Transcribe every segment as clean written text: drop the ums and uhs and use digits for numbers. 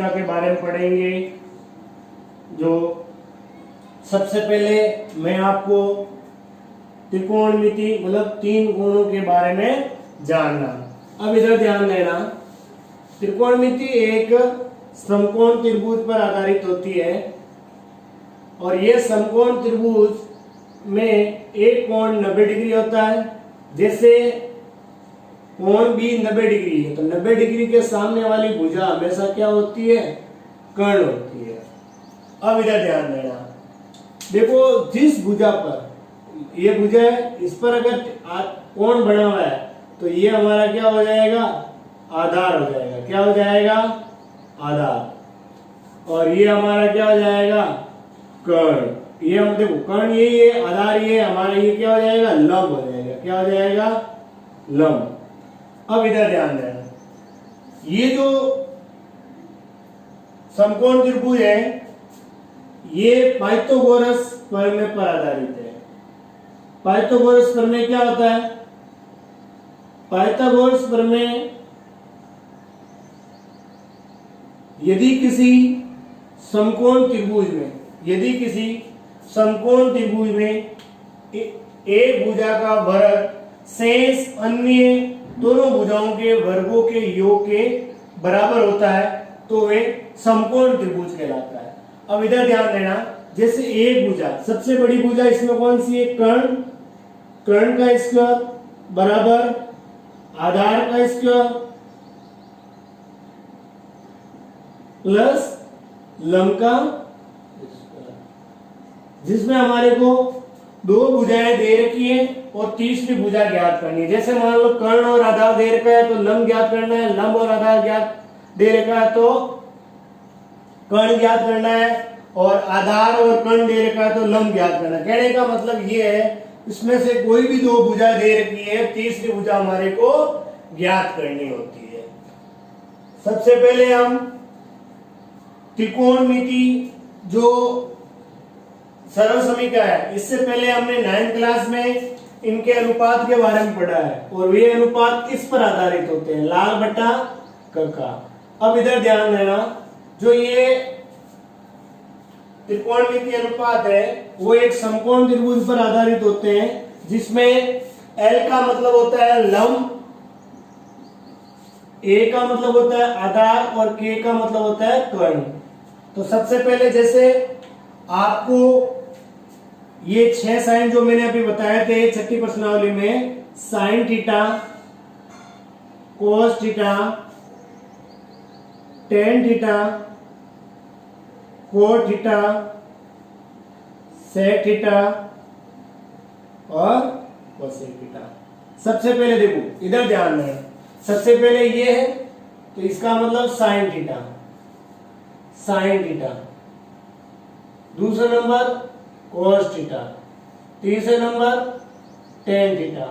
त्रिकोणमिति के बारे में पढ़ेंगे। जो सबसे पहले मैं आपको त्रिकोणमिति मतलब 3 गुणों के बारे में जानना। अब इधर ध्यान देना, त्रिकोणमिति एक समकोण त्रिभुज पर आधारित होती है और यह समकोण त्रिभुज में एक कोण 90 डिग्री होता है। जैसे कोण भी 90 डिग्री है तो 90 डिग्री के सामने वाली भुजा हमेशा क्या होती है? कर्ण होती है। अब इधर ध्यान देना, देखो जिस भुजा पर ये भुजा है इस पर अगर कोण बना हुआ है तो ये हमारा क्या हो जाएगा? आधार हो जाएगा। क्या हो जाएगा? आधार। और ये हमारा क्या हो जाएगा? कर्ण। ये हम देखो कर्ण यही है, आधार ये हमारा, ये क्या हो जाएगा? लंब हो जाएगा। क्या हो जाएगा? लंब। अब इधर ध्यान देना, ये जो समकोण त्रिभुज है ये पाइथागोरस प्रमेय पर आधारित है। पाइथागोरस प्रमेय क्या होता है? पाइथागोरस प्रमेय यदि किसी समकोण त्रिभुज में एक भुजा का वर्ग शेष अन्य दोनों भुजाओं के वर्गों के योग के बराबर होता है तो वे समकोण त्रिभुज कहलाता है। अब इधर ध्यान देना, जैसे एक भुजा, सबसे बड़ी भुजा इसमें कौन सी है? कर्ण। कर्ण का स्क्वायर बराबर आधार का स्क्वायर प्लस लंब का स्क्वायर, जिसमें हमारे को 2 भुजाएं दे रखी है और तीसरी भुजा ज्ञात करनी है। जैसे मान लो कर्ण और आधार दे रखा है तो लंब ज्ञात करना है, लंब और आधार ज्ञात दे रखा है तो कर्ण ज्ञात करना है, और आधार और कर्ण दे रखा है तो लंब ज्ञात करना है। कहने का मतलब ये है इसमें से कोई भी 2 भुजा दे रखी है, तीसरी भुजा हमारे को ज्ञात करनी होती है। सबसे पहले हम त्रिकोणमिति जो सरल समीकरण है, इससे पहले हमने 9th क्लास में इनके अनुपात के बारे में पढ़ा है और वे अनुपात किस पर आधारित होते हैं? लाल बटा कक्का। अब इधर ध्यान देना, जो ये त्रिकोणमिति अनुपात है वो एक समकोण त्रिभुज पर आधारित होते हैं, जिसमें L का मतलब होता है लंब, A का मतलब होता है आधार और K का मतलब होता है कर्ण। तो सबसे पहले जैसे आपको ये 6 साइन जो मैंने अभी बताए थे छठी प्रश्नावली में, sine theta, cos theta, tan theta, cot theta, sec theta और कोसेक थीटा। सबसे पहले देखो इधर ध्यान देना, सबसे पहले ये है तो इसका मतलब साइन थीटा, साइन थीटा। दूसरा नंबर कोस थीटा, तीसरे नंबर टेन थीटा,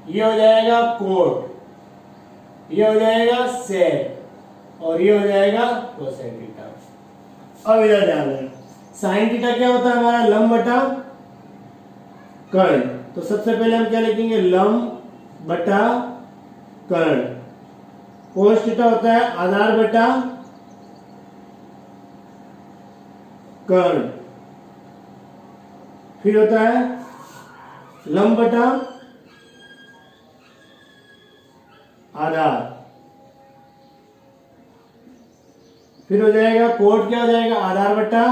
ये हो जाएगा कोट, ये हो जाएगा सेक और ये हो जाएगा कोसेक थीटा। अब इधर ध्यान देना, साइन थीटा क्या होता है? हमारा लंब बटा कर्ण। तो सबसे पहले हम क्या लिखेंगे? लंब बटा कर्ण। कोस थीटा होता है आधार बटा कर्ण, फिर होता है लंब बटा आधार, फिर हो जाएगा कोट, क्या हो जाएगा? आधार बटा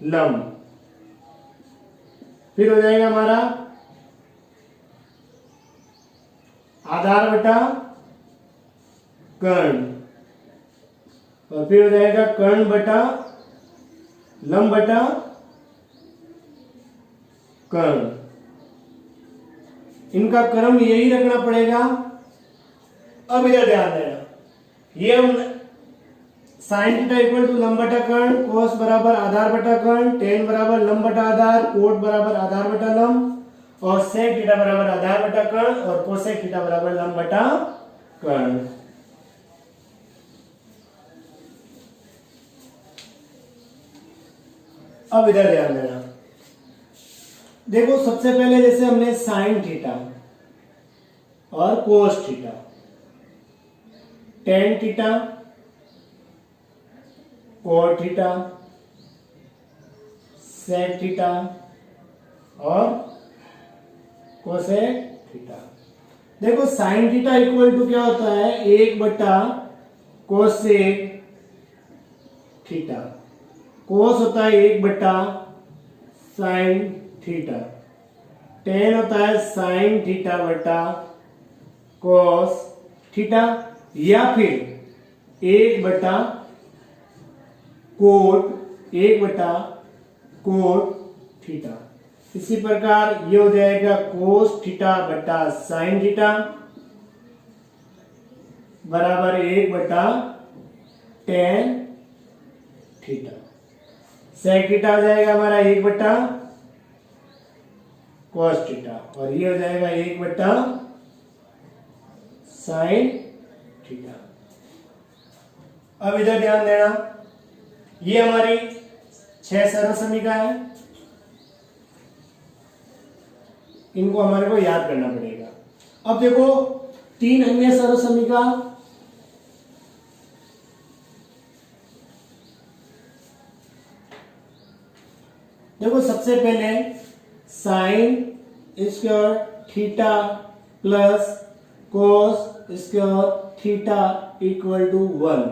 लंब, फिर हो जाएगा हमारा आधार बटा कर्ण, और फिर हो जाएगा कर्ण बटा लंब बटा कर्ण। इनका क्रम यही रखना पड़ेगा। अब इधर ध्यान देना, ये हम साइन थीटा इक्वल टू लंब बटा कर्ण, कोस बराबर आधार बटा कर्ण, टेन बराबर लंब बटा आधार, कोट बराबर आधार बटा लंब और सेक थीटा बराबर आधार बटा कर्ण और कोसेक थीटा बराबर लंब बटा कर्ण। अब इधर ध्यान देना, देखो सबसे पहले जैसे हमने साइन थीटा और cos theta, tan theta, cot theta, sec theta और कोसेक थीटा। देखो साइन थीटा इक्वल टू क्या होता है, 1 बटा कोसेक थीटा। कोस होता है 1 बटा साइन थीटा। टेन होता है साइन थीटा बटा कोस थीटा, या फिर 1 बटा कोट थीटा। इसी प्रकार ये हो जाएगा कोस थीटा बटा साइन थीटा बराबर 1 बटा टेन थीटा। सेक थीटा हो जाएगा हमारा 1 बटा कॉस थीटा, और ये हो जाएगा 1 बटा साइन थीटा। अब इधर ध्यान देना, ये हमारी 6 सरल समीकरण है, इनको हमारे को याद करना पड़ेगा। अब देखो 3 अन्य सरल समीकरण। देखो सबसे पहले sine square theta plus cos square theta equal to 1।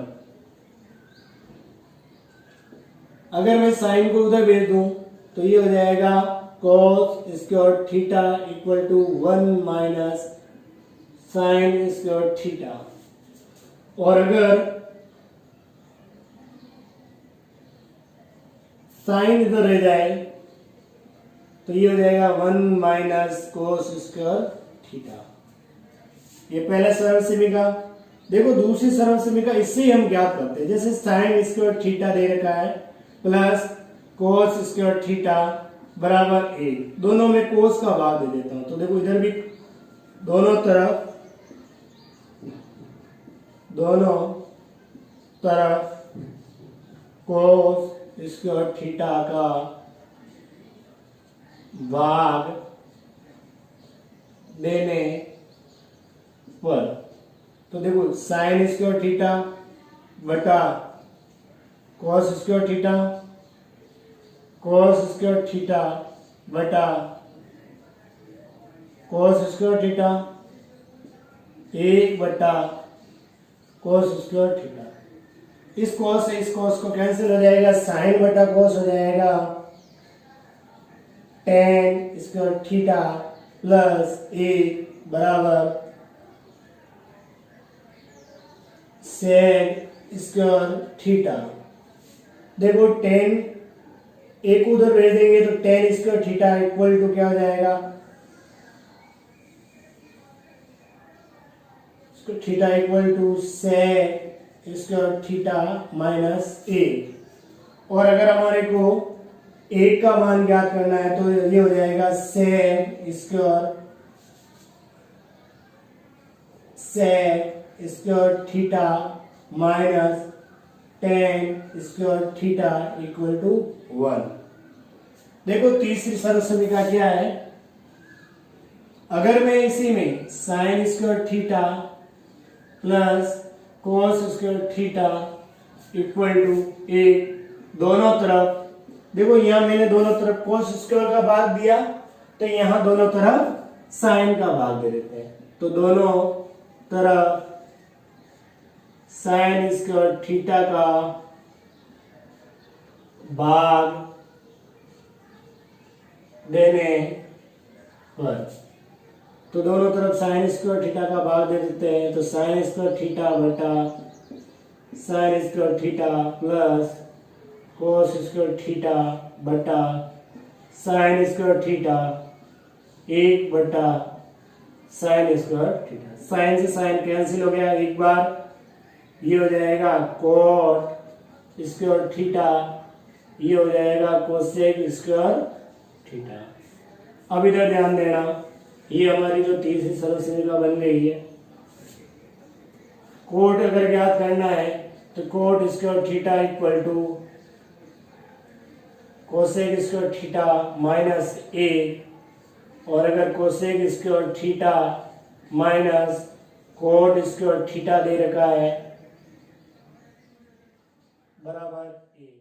अगर मैं साइन को उधर भेज दूं तो ये हो जाएगा cos square theta equal to 1 minus sine square theta. और अगर साइन इधर रह जाए तो ये हो जाएगा 1 माइनस कोस स्क्वायर थीटा। ये पहला सरल समीकरण। देखो दूसरी सरल समीकरण, इससे ही हम ज्ञात करते हैं। जैसे साइन स्क्वायर थीटा दे रखा है प्लस कोस स्क्वायर थीटा बराबर 1, दोनों में कोस का भाग दे देता हूं। तो देखो इधर भी दोनों तरफ कोस स्क्वायर थीटा का भाग देने पर, तो देखो साइन स्क्वायर थीटा बटा cos square theta, cos square theta बटा कॉस स्क्वायर थीटा 1 बटा कॉस स्क्वायर थीटा। इस कॉस से इस कॉस को कैंसिल हो जाएगा, साइन बटा कॉस हो जाएगा टेन स्क्वायर थीटा प्लस 1 बराबर सेक स्क्वायर थीटा। देखो टेन एक उधर भेज देंगे तो tan square theta equal to क्या हो जाएगा, theta equal to sec square theta minus 1। और अगर हमारे को 1 का मान ज्ञात करना है तो ये हो जाएगा sec square theta minus tan square theta equal to 1। देखो तीसरी सरल समीकरण क्या है, अगर मैं इसी में sine square theta plus cos square theta equal to 1, दोनों तरफ देखो, यहां मैंने दोनों तरफ कॉस स्क्वायर का भाग दिया तो यहां दोनों तरफ साइन का भाग दे देते हैं। तो दोनों तरफ साइन स्क्वायर थीटा का भाग देने पर, तो दोनों तरफ साइन स्क्वायर थीटा का भाग दे देते हैं। तो साइन स्क्वायर थीटा बटा sign square theta plus cos square theta बटा साइन स्क्वायर थीटा 1 बटा साइन स्क्वायर थीटा। साइन से साइन कैंसिल हो गया एक बार, ये हो जाएगा कोट स्क्वायर थीटा, ये हो जाएगा कोसेक स्क्वायर थीटा। अब इधर ध्यान देना, ये हमारी जो तीसरी सरल समीकरण बन गई है। कोट अगर ज्ञात करना है तो cot square theta equal to cosec square theta minus 1, और अगर cosec square theta minus cot square theta दे रखा है बराबर 1।